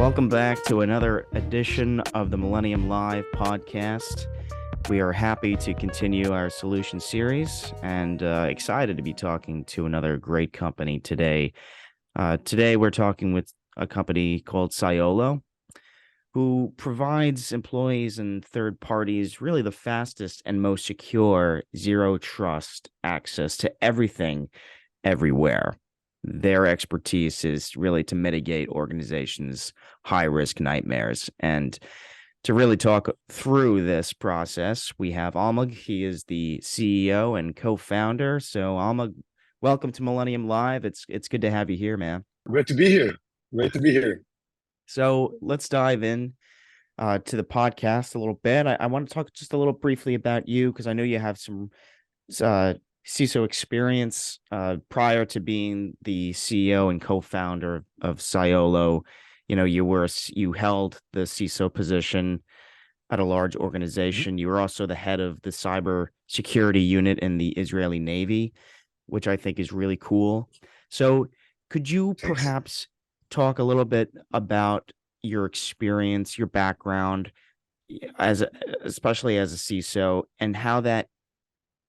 Welcome back to another edition of the Millennium Live podcast. We are happy to continue our solution series and excited to be talking to another great company today. Today, we're talking with a company called Cyolo, who provides employees and third parties really the fastest and most secure zero trust access to everything, everywhere. Their expertise is really to mitigate organizations' high-risk nightmares. And to really talk through this process, we have Almog. He is the CEO and co-founder. So, Almog, welcome to Millennium Live. It's good to have you here, man. Great to be here. Great to be here. So let's dive in to the podcast a little bit. I want to talk just a little briefly about you because I know you have some CISO experience prior to being the CEO and co-founder of Cyolo. You know, you held the CISO position at a large organization. You were also the head of the Cybersecurity Unit in the Israeli Navy, which I think is really cool. So could you perhaps talk a little bit about your experience, your background, especially as a CISO, and how that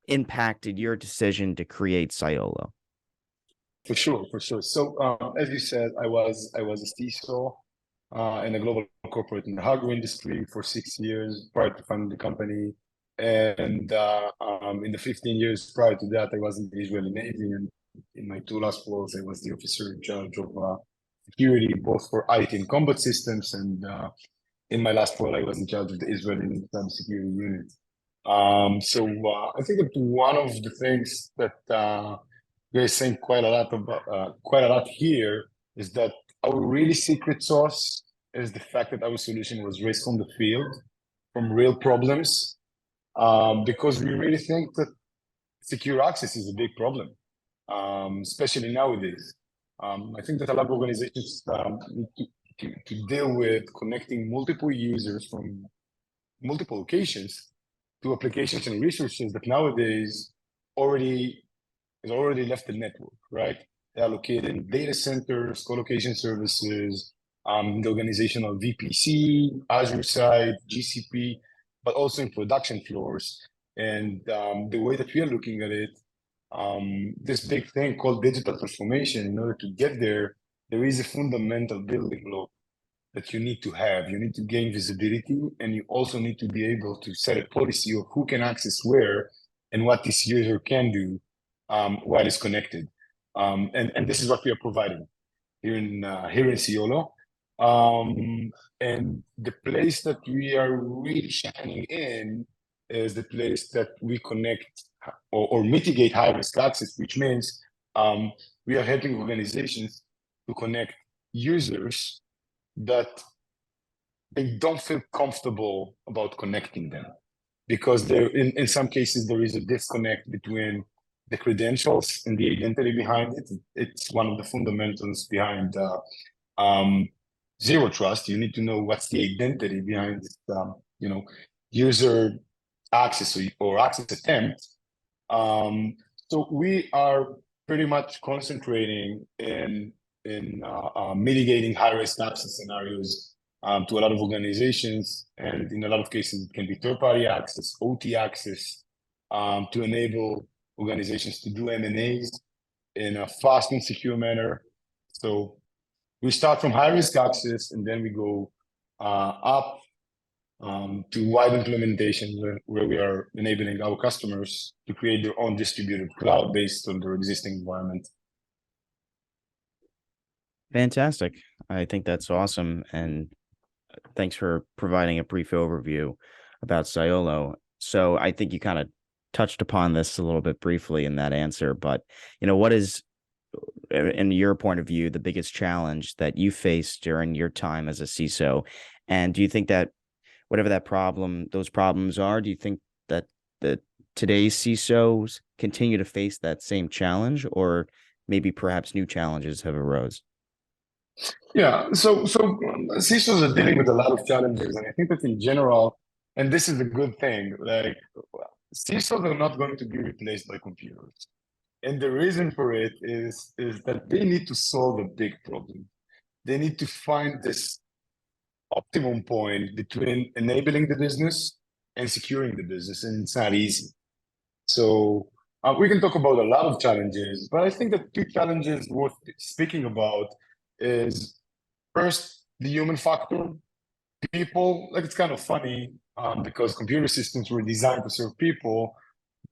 impacted your decision to create Cyolo? For sure. So, as you said, I was a CISO in a global corporate in the hardware industry for 6 years prior to founding the company, and in the 15 years prior to that, I was in the Israeli Navy, and in my two last roles, I was the officer in charge of security, both for IT and combat systems, and in my last role, I was in charge of the Israeli Cybersecurity Unit. I think that one of the things that we're saying quite a lot here is that our really secret sauce is the fact that our solution was raised from the field, from real problems, because we really think that secure access is a big problem, especially nowadays. I think that a lot of organizations need to deal with connecting multiple users from multiple locations to applications and resources that nowadays already left the network, right? They are located in data centers, co-location services, the organizational VPC, Azure side, GCP, but also in production floors. And the way that we are looking at it, this big thing called digital transformation, in order to get there, there is a fundamental building block that you need to have. You need to gain visibility, and you also need to be able to set a policy of who can access where and what this user can do while it's connected. And this is what we are providing here in Cyolo. And the place that we are really shining in is the place that we connect or mitigate high-risk access, which means we are helping organizations to connect users that they don't feel comfortable about connecting them, because there, in some cases, there is a disconnect between the credentials and the identity behind it. It's one of the fundamentals behind zero trust. You need to know what's the identity behind this, user access or access attempt. So we are pretty much concentrating in mitigating high-risk access scenarios to a lot of organizations, and in a lot of cases, it can be third-party access, OT access, to enable organizations to do M&As in a fast and secure manner. So we start from high-risk access, and then we go up to wide implementation, where we are enabling our customers to create their own distributed cloud based on their existing environment. Fantastic. I think that's awesome. And thanks for providing a brief overview about Cyolo. So I think you kind of touched upon this a little bit briefly in that answer, but what is, in your point of view, the biggest challenge that you faced during your time as a CISO? And do you think that whatever those problems are, do you think that today's CISOs continue to face that same challenge, or maybe perhaps new challenges have arose? Yeah, so CISOs are dealing with a lot of challenges, and I think that in general, and this is a good thing, like CISOs are not going to be replaced by computers. And the reason for it is that they need to solve a big problem. They need to find this optimum point between enabling the business and securing the business, and it's not easy. So we can talk about a lot of challenges, but I think that two challenges worth speaking about is first the human factor. People, like it's kind of funny because computer systems were designed to serve people,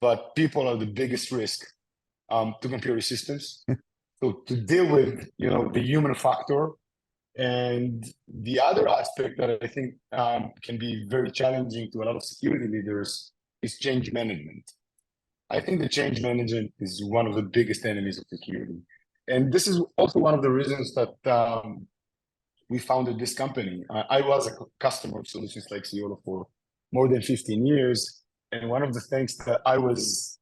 but people are the biggest risk to computer systems. So to deal with, the human factor, and the other aspect that I think can be very challenging to a lot of security leaders is change management. I think the change management is one of the biggest enemies of security. And this is also one of the reasons that we founded this company. I was a customer of solutions like Cyolo for more than 15 years. And one of the things that I was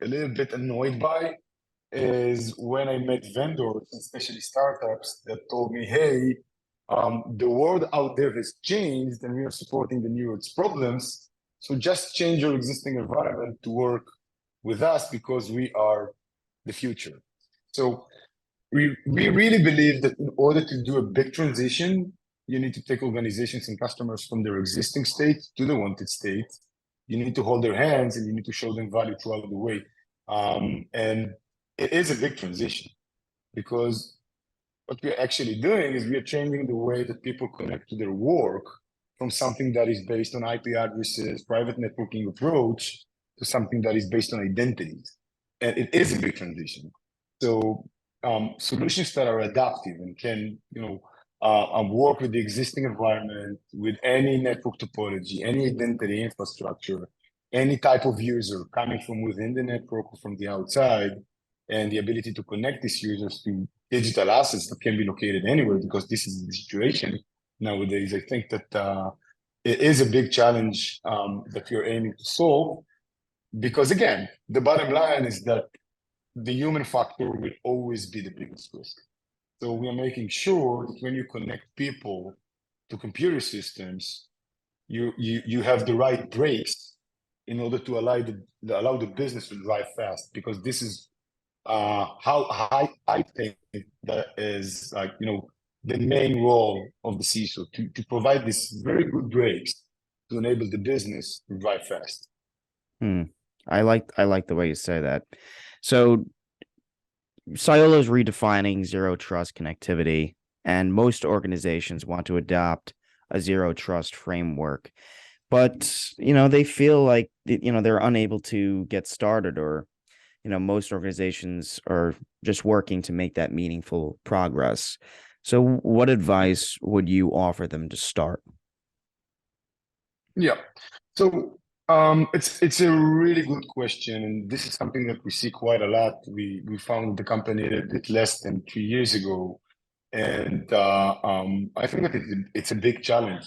a little bit annoyed by is when I met vendors, especially startups, that told me, hey, the world out there has changed and we are supporting the new world's problems. So just change your existing environment to work with us because we are the future. So we really believe that in order to do a big transition, you need to take organizations and customers from their existing state to the wanted state. You need to hold their hands and you need to show them value throughout the way. And it is a big transition because what we're actually doing is we're changing the way that people connect to their work from something that is based on IP addresses, private networking approach, to something that is based on identities. And it is a big transition. So solutions that are adaptive and can, work with the existing environment, with any network topology, any identity infrastructure, any type of user coming from within the network or from the outside, and the ability to connect these users to digital assets that can be located anywhere, because this is the situation nowadays. I think that it is a big challenge that we're aiming to solve, because again, the bottom line is that the human factor will always be the biggest risk. So we are making sure that when you connect people to computer systems, you have the right brakes in order to allow the business to drive fast, because this is how I think that is the main role of the CISO to provide these very good brakes to enable the business to drive fast. I like the way you say that. So Cyolo is redefining zero trust connectivity, and most organizations want to adopt a zero trust framework, but they feel like they're unable to get started, or most organizations are just working to make that meaningful progress. So what advice would you offer them to start? Yeah. So it's a really good question, and this is something that we see quite a lot. We founded the company a bit less than 3 years ago, and I think that it's a big challenge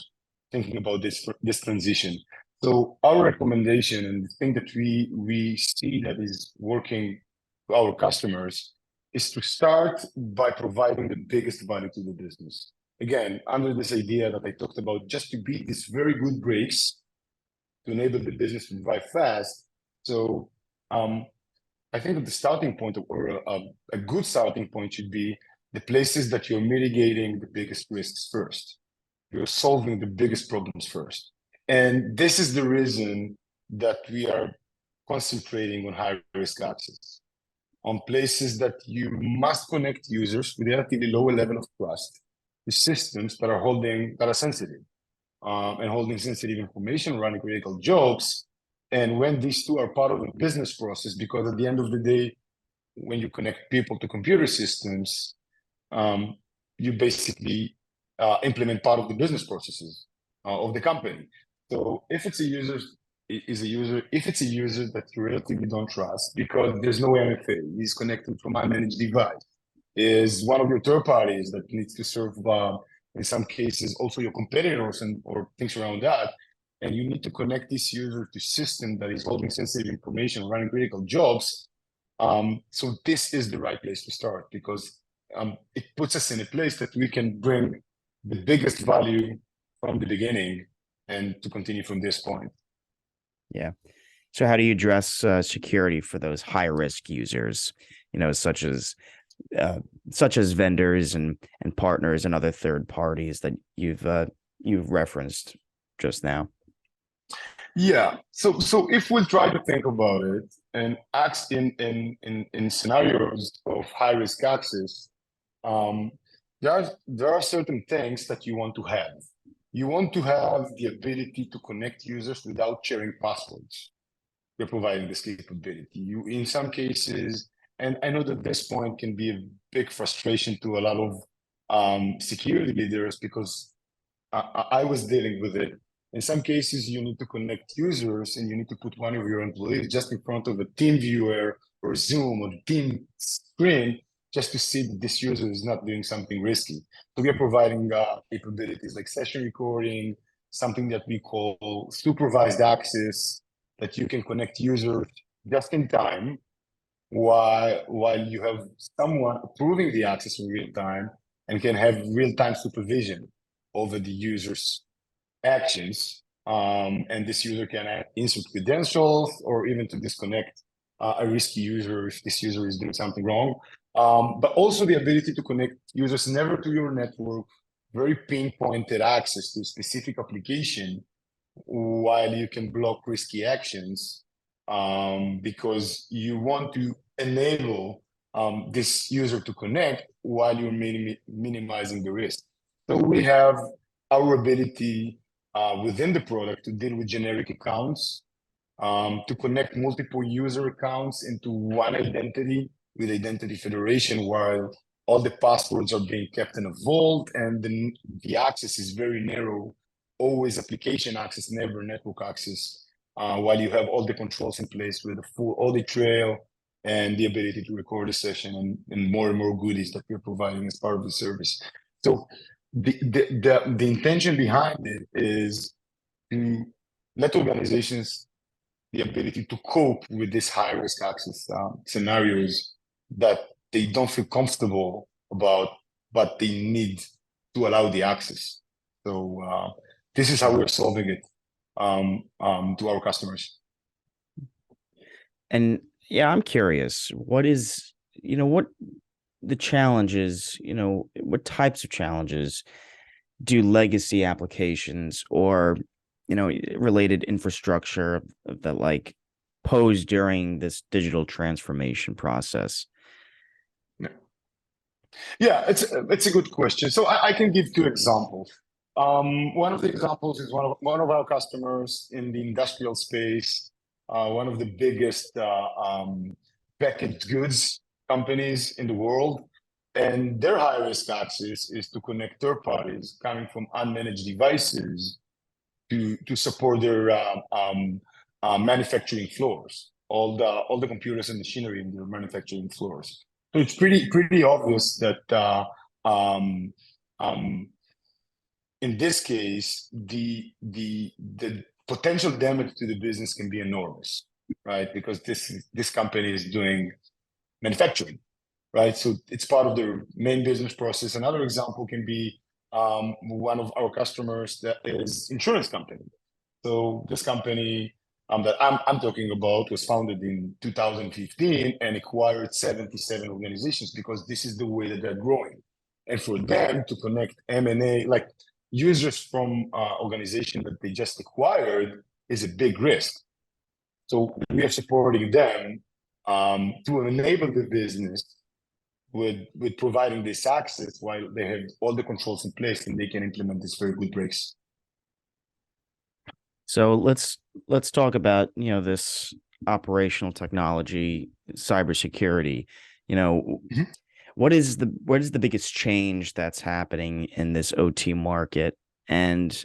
thinking about this transition. So our recommendation and the thing that we see that is working to our customers is to start by providing the biggest value to the business. Again, under this idea that I talked about, just to be these very good breaks to enable the business to drive fast. So I think that the starting point, or a good starting point, should be the places that you're mitigating the biggest risks first. You're solving the biggest problems first. And this is the reason that we are concentrating on high risk access, on places that you must connect users with a relatively lower level of trust to systems that are sensitive. And holding sensitive information, running critical jobs. And when these two are part of the business process, because at the end of the day, when you connect people to computer systems, you basically implement part of the business processes of the company. So if it's a user, if it's a user that you relatively don't trust because there's no MFA, he's connected from a managed device, is one of your third parties that needs to serve in some cases also your competitors or things around that, and you need to connect this user to system that is holding sensitive information, running critical jobs. So this is the right place to start, because it puts us in a place that we can bring the biggest value from the beginning and to continue from this point. Yeah. So how do you address security for those high risk users, such as vendors and partners and other third parties that you've you've referenced just now? Yeah. So if we try to think about it and ask in scenarios of high risk access, um, there are certain things that you want to have. You want to have the ability to connect users without sharing passwords. You're providing this capability. You, in some cases, and I know that this point can be a big frustration to a lot of security leaders because I was dealing with it. In some cases, you need to connect users and you need to put one of your employees just in front of a team viewer or Zoom or team screen just to see that this user is not doing something risky. So we are providing capabilities like session recording, something that we call supervised access, that you can connect users just in time while you have someone approving the access in real time and can have real-time supervision over the user's actions. And this user can insert credentials or even to disconnect a risky user if this user is doing something wrong. But also the ability to connect users never to your network, very pinpointed access to a specific application while you can block risky actions because you want to enable this user to connect while you're minimizing the risk. So we have our ability within the product to deal with generic accounts, to connect multiple user accounts into one identity with identity federation while all the passwords are being kept in a vault and the access is very narrow, always application access, never network access, while you have all the controls in place with a full audit trail and the ability to record a session and more goodies that we're providing as part of the service. So the intention behind it is to let organizations the ability to cope with these high risk access scenarios that they don't feel comfortable about, but they need to allow the access. So this is how we're solving it to our customers. And yeah, I'm curious, what is, what the challenges, what types of challenges do legacy applications or, related infrastructure that like pose during this digital transformation process? Yeah, it's a good question. So I can give two examples. One of the examples is one of our customers in the industrial space, one of the biggest packaged goods companies in the world. And their high risk access is to connect third parties coming from unmanaged devices to support their manufacturing floors, all the computers and machinery in their manufacturing floors. So it's pretty obvious that in this case, the potential damage to the business can be enormous, right? Because this company is doing manufacturing, right? So it's part of their main business process. Another example can be one of our customers that is insurance company. So this company that I'm talking about was founded in 2015 and acquired 77 organizations because this is the way that they're growing. And for them to connect M&A, like users from organization that they just acquired is a big risk. So we are supporting them to enable the business with providing this access while they have all the controls in place and they can implement these very good breaks. So let's talk about, this operational technology, cybersecurity. Mhm. What is the biggest change that's happening in this OT market? And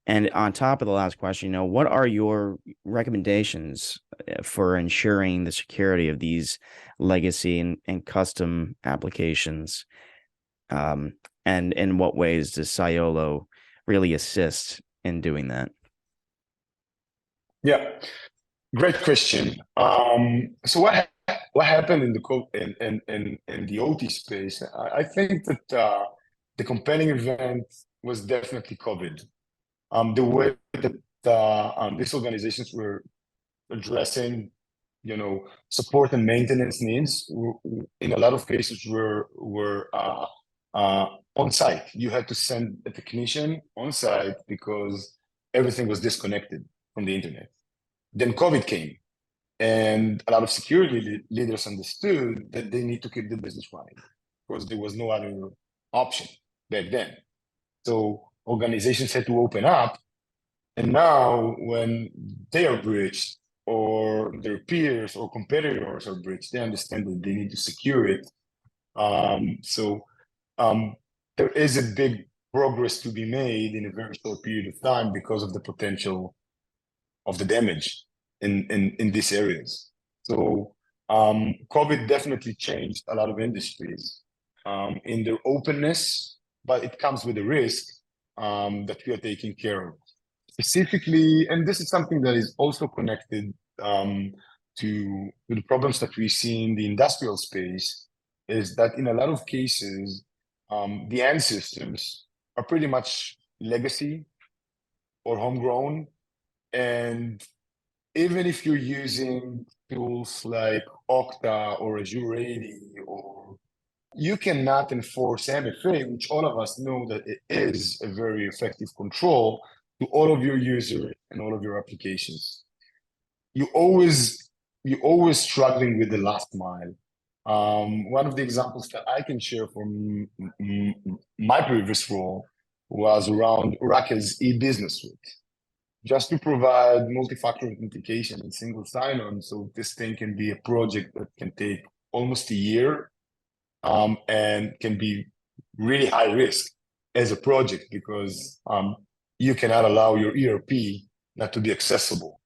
on top of the last question, what are your recommendations for ensuring the security of these legacy and custom applications? And in what ways does Cyolo really assist in doing that? Yeah, great question. So what happened in in the OT space? I think that the compelling event was definitely COVID. The way that these organizations were addressing, support and maintenance needs in a lot of cases were on site. You had to send a technician on site because everything was disconnected from the internet. Then COVID came, and a lot of security leaders understood that they need to keep the business running because there was no other option back then. So organizations had to open up, and now when they are breached or their peers or competitors are breached, they understand that they need to secure it. There is a big progress to be made in a very short period of time because of the potential of the damage in these areas. So COVID definitely changed a lot of industries in their openness, but it comes with a risk that we are taking care of. Specifically, and this is something that is also connected to the problems that we see in the industrial space, is that in a lot of cases, the end systems are pretty much legacy or homegrown. And even if you're using tools like Okta or Azure AD, or you cannot enforce MFA, which all of us know that it is a very effective control to all of your users and all of your applications. You're always struggling with the last mile. One of the examples that I can share from my previous role was around Oracle's e-business suite, just to provide multi-factor authentication and single sign-on. So this thing can be a project that can take almost a year and can be really high risk as a project because you cannot allow your ERP not to be accessible.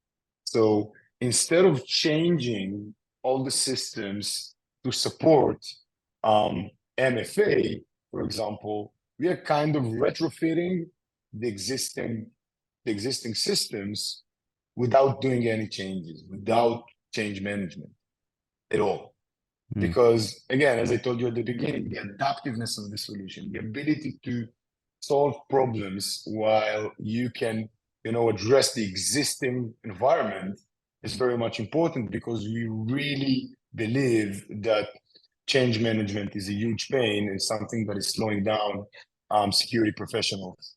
So instead of changing all the systems to support MFA, for example, we are kind of retrofitting the existing systems without doing any changes, without change management at all. Because again, as I told you at the beginning, the adaptiveness of the solution, the ability to solve problems while you can, address the existing environment is very much important, because we really believe that change management is a huge pain and something that is slowing down security professionals.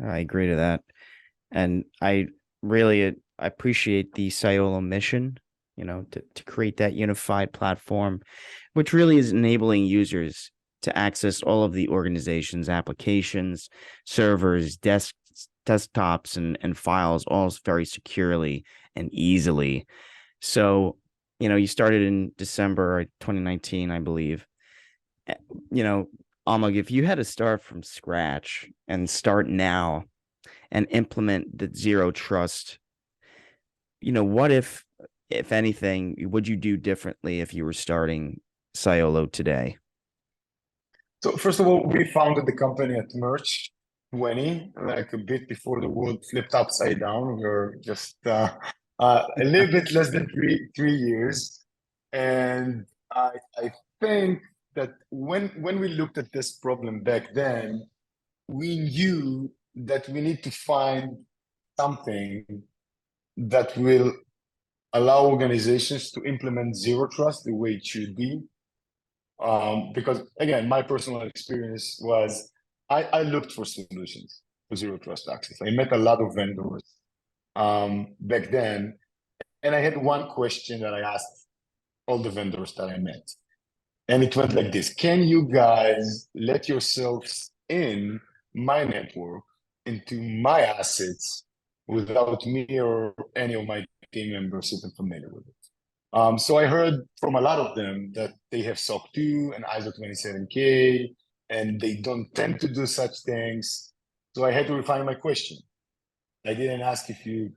I agree to that. And I really appreciate the Cyolo mission, to create that unified platform, which really is enabling users to access all of the organization's applications, servers, desktops, and files all very securely and easily. So, you started in December 2019, I believe. Almog, if you had to start from scratch and start now and implement the zero trust, what if anything, would you do differently if you were starting Cyolo today? So first of all, we founded the company at March 20, like a bit before the world flipped upside down. We were just a little bit less than three years. And I think that when we looked at this problem back then, we knew that we need to find something that will allow organizations to implement zero trust the way it should be. Because again, my personal experience was I looked for solutions for zero trust access. I met a lot of vendors back then, and I had one question that I asked all the vendors that I met. And it went like this: can you guys let yourselves in my network, into my assets, without me or any of my team members even familiar with it? So I heard from a lot of them that they have SOC 2 and ISO 27K, and they don't tend to do such things. So I had to refine my question. I didn't ask if you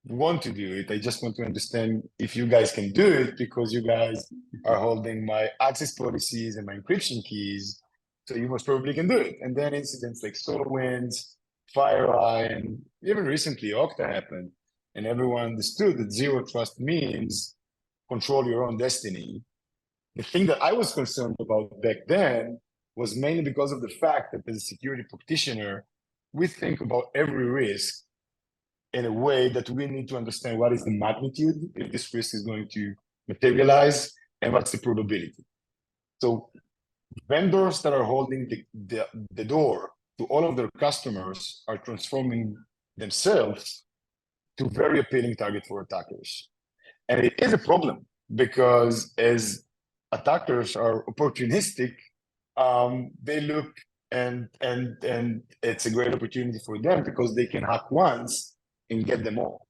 want to do it. I just want to understand if you guys can do it, because you guys are holding my access policies and my encryption keys. So you most probably can do it. And then incidents like SolarWinds, FireEye, and even recently Okta happened. And everyone understood that zero trust means control your own destiny. The thing that I was concerned about back then was mainly because of the fact that as a security practitioner, we think about every risk in a way that we need to understand what is the magnitude, if this risk is going to materialize, and what's the probability. So vendors that are holding the door to all of their customers are transforming themselves to very appealing target for attackers. And it is a problem because as attackers are opportunistic, they look and it's a great opportunity for them because they can hack once and get them all.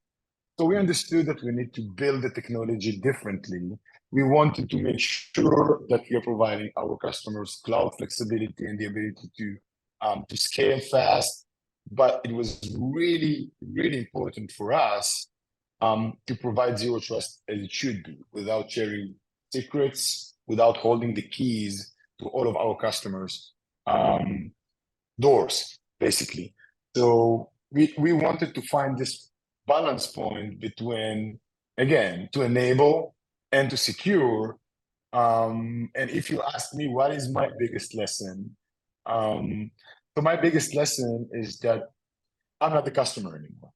So we understood that we need to build the technology differently. We wanted to make sure that we are providing our customers cloud flexibility and the ability to scale fast. But it was really, really important for us to provide zero trust as it should be, without sharing secrets, without holding the keys to all of our customers' doors, basically. So we wanted to find this balance point between, again, to enable and to secure. And if you ask me, what is my biggest lesson? So my biggest lesson is that I'm not the customer anymore.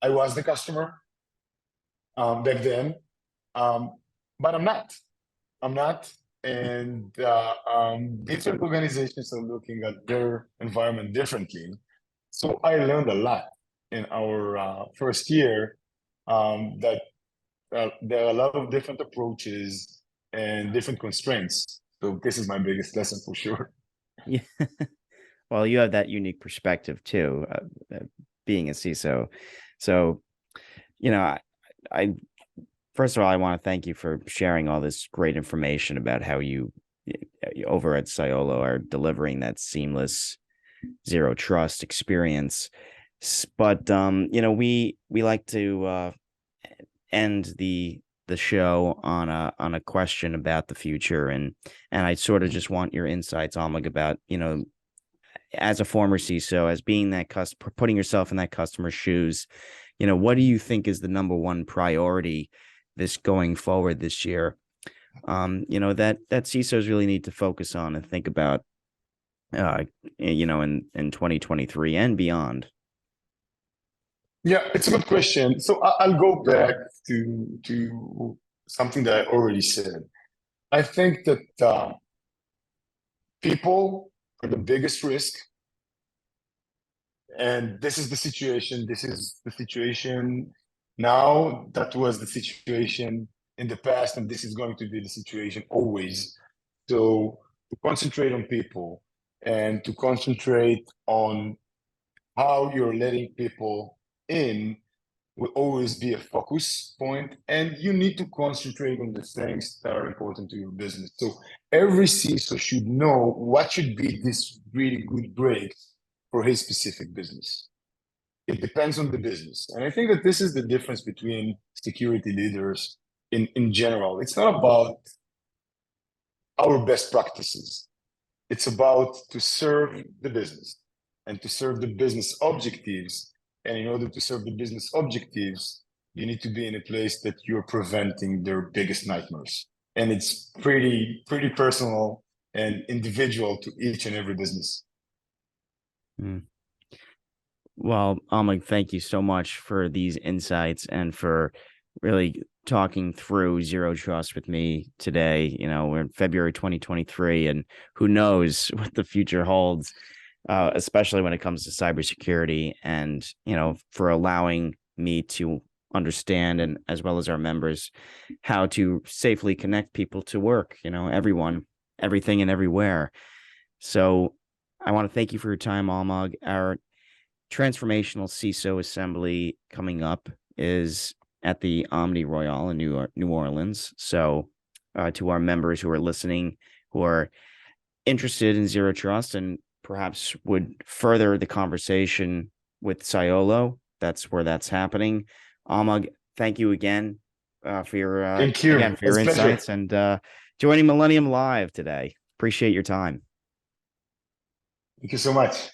I was the customer back then, but I'm not. I'm not. And different organizations are looking at their environment differently. So I learned a lot in our first year that there are a lot of different approaches and different constraints. So this is my biggest lesson for sure. Yeah. Well, you have that unique perspective too, being a CISO. So, I first of all, I want to thank you for sharing all this great information about how you over at Cyolo are delivering that seamless zero trust experience. But we like to end the show on a question about the future, and I sort of just want your insights, Almog, about as a former CISO, as being that putting yourself in that customer's shoes, what do you think is the number one priority this going forward this year? That CISOs really need to focus on and think about, in 2023 and beyond. Yeah, it's a good question. So I'll go back to something that I already said. I think that people are the biggest risk, and this is the situation. This is the situation now. That was the situation in the past, and this is going to be the situation always. So to concentrate on people and to concentrate on how you're letting people in will always be a focus point, and you need to concentrate on the things that are important to your business. So every CISO should know what should be this really good break for his specific business. It depends on the business. And I think that this is the difference between security leaders in general. It's not about our best practices. It's about to serve the business and to serve the business objectives. And in order to serve the business objectives, you need to be in a place that you're preventing their biggest nightmares. And it's pretty personal and individual to each and every business. Well, Almog, thank you so much for these insights and for really talking through zero trust with me today. We're in February 2023, and who knows what the future holds, especially when it comes to cybersecurity, and for allowing me to understand, and as well as our members, how to safely connect people to work, everyone, everything, and everywhere. So I want to thank you for your time, Almog. Our transformational CISO assembly coming up is at the Omni Royale in New Orleans. So to our members who are listening, who are interested in zero trust and perhaps would further the conversation with Cyolo, that's where that's happening. Almog, thank you again for your thank you. Again for your insights and joining Millennium Live today. Appreciate your time. Thank you so much.